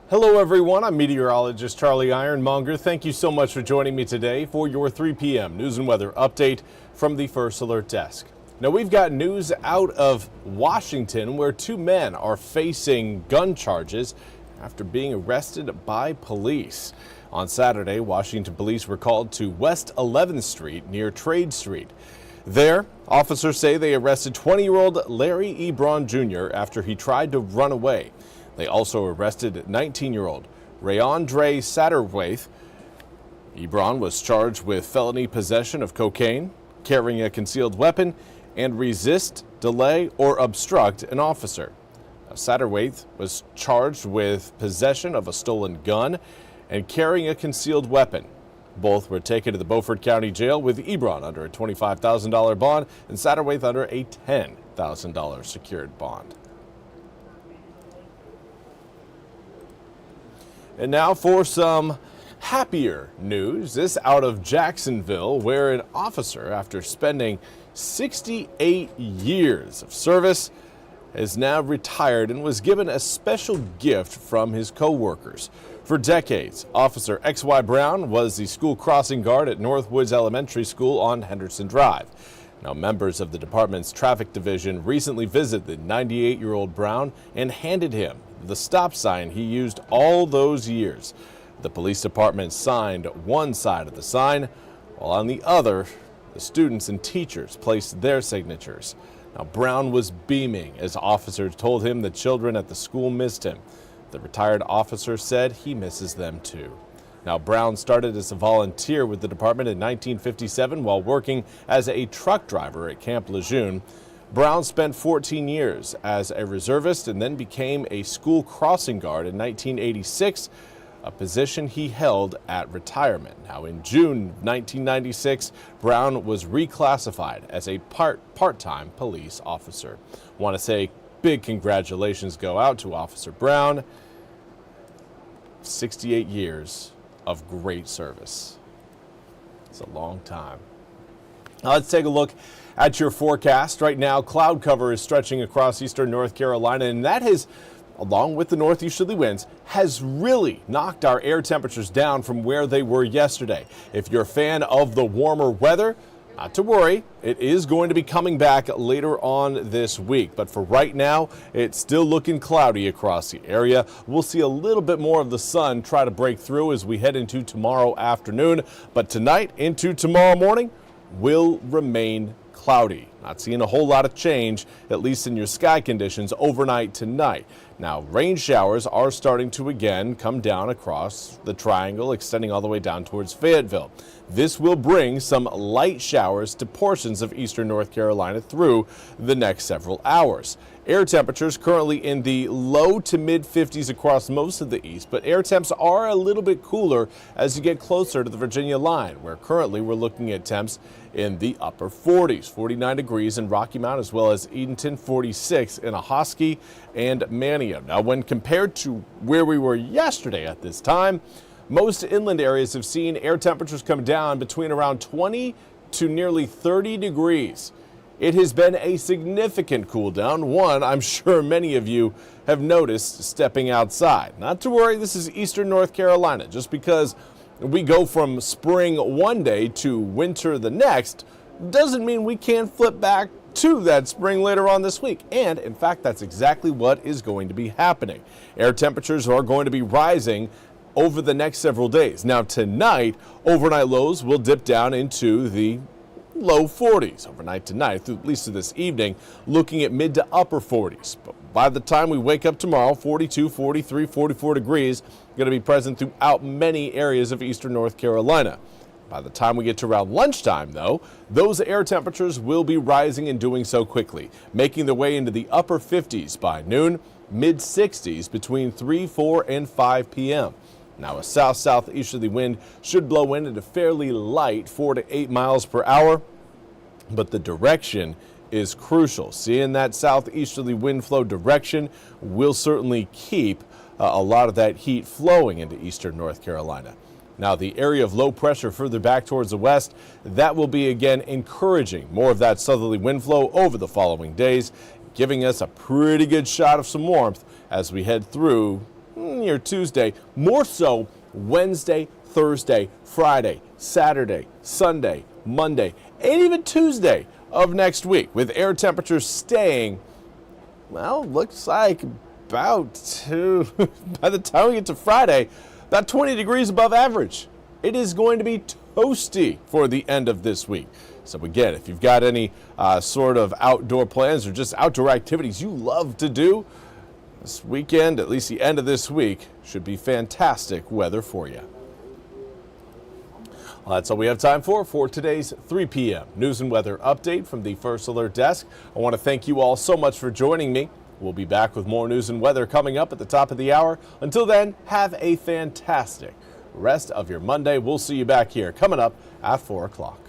Hello everyone, I'm Meteorologist Charlie Ironmonger. Thank you so much for joining me today for your 3 p.m. news and weather update from the First Alert Desk. Now we've got news out of Washington where 2 men are facing gun charges after being arrested by police. On Saturday, Washington police were called to West 11th Street near Trade Street. There, officers say they arrested 20-year-old Larry E. Braun Jr. after he tried to run away. They also arrested 19-year-old Rayondre Satterwaith. Ebron was charged with felony possession of cocaine, carrying a concealed weapon, and resist, delay, or obstruct an officer. Now, Satterwaith was charged with possession of a stolen gun and carrying a concealed weapon. Both were taken to the Beaufort County Jail with Ebron under a $25,000 bond and Satterwaith under a $10,000 secured bond. And now for some happier news. This out of Jacksonville, where an officer, after spending 68 years of service, is now retired and was given a special gift from his co-workers. For decades, Officer X.Y. Brown was the school crossing guard at Northwoods Elementary School on Henderson Drive. Now, members of the department's traffic division recently visited the 98-year-old Brown and handed him the stop sign he used all those years. The police department signed one side of the sign, while on the other, the students and teachers placed their signatures. Now, Brown was beaming as officers told him the children at the school missed him. The retired officer said he misses them too. Now, Brown started as a volunteer with the department in 1957 while working as a truck driver at Camp Lejeune. Brown spent 14 years as a reservist and then became a school crossing guard in 1986, a position he held at retirement. Now, in June 1996, Brown was reclassified as a part-time police officer. Want to say big congratulations go out to Officer Brown. 68 years of great service. It's a long time. Now let's take a look at your forecast. Right now, cloud cover is stretching across eastern North Carolina, and that has, along with the northeasterly winds, has really knocked our air temperatures down from where they were yesterday. If you're a fan of the warmer weather, not to worry, it is going to be coming back later on this week. But for right now, it's still looking cloudy across the area. We'll see a little bit more of the sun try to break through as we head into tomorrow afternoon. But tonight into tomorrow morning will remain cloudy. Not seeing a whole lot of change, at least in your sky conditions overnight tonight. Now, rain showers are starting to again come down across the triangle, extending all the way down towards Fayetteville. This will bring some light showers to portions of eastern North Carolina through the next several hours. Air temperatures currently in the low to mid 50s across most of the east, but air temps are a little bit cooler as you get closer to the Virginia line, where currently we're looking at temps in the upper 40s, 49 degrees in Rocky Mount, as well as Edenton, 46 in Ahoskie and Manio. Now, when compared to where we were yesterday at this time, most inland areas have seen air temperatures come down between around 20 to nearly 30 degrees. It has been a significant cool down, one I'm sure many of you have noticed stepping outside. Not to worry, this is eastern North Carolina. Just because we go from spring one day to winter the next doesn't mean we can't flip back to that spring later on this week. And in fact, that's exactly what is going to be happening. Air temperatures are going to be rising over the next several days. Now tonight, overnight lows will dip down into the low 40s overnight tonight, at least to this evening, looking at mid to upper 40s. But by the time we wake up tomorrow, 42, 43, 44 degrees going to be present throughout many areas of eastern North Carolina. By the time we get to around lunchtime, though, those air temperatures will be rising and doing so quickly, making their way into the upper 50s by noon, mid 60s between 3, 4, and 5 p.m. Now, a south-southeasterly wind should blow in at a fairly light 4 to 8 miles per hour, but the direction is crucial. Seeing that southeasterly wind flow direction will certainly keep a lot of that heat flowing into eastern North Carolina. Now, the area of low pressure further back towards the west, that will be again encouraging more of that southerly wind flow over the following days, giving us a pretty good shot of some warmth as we head through your Tuesday, more so Wednesday, Thursday, Friday, Saturday, Sunday, Monday, and even Tuesday of next week, with air temperatures staying, well, looks like by the time we get to Friday, about 20 degrees above average. It is going to be toasty for the end of this week. So again, if you've got any sort of outdoor plans or just outdoor activities you love to do, this weekend, at least the end of this week, should be fantastic weather for you. Well, that's all we have time for today's 3 p.m. News and Weather Update from the First Alert Desk. I want to thank you all so much for joining me. We'll be back with more news and weather coming up at the top of the hour. Until then, have a fantastic rest of your Monday. We'll see you back here coming up at 4 o'clock.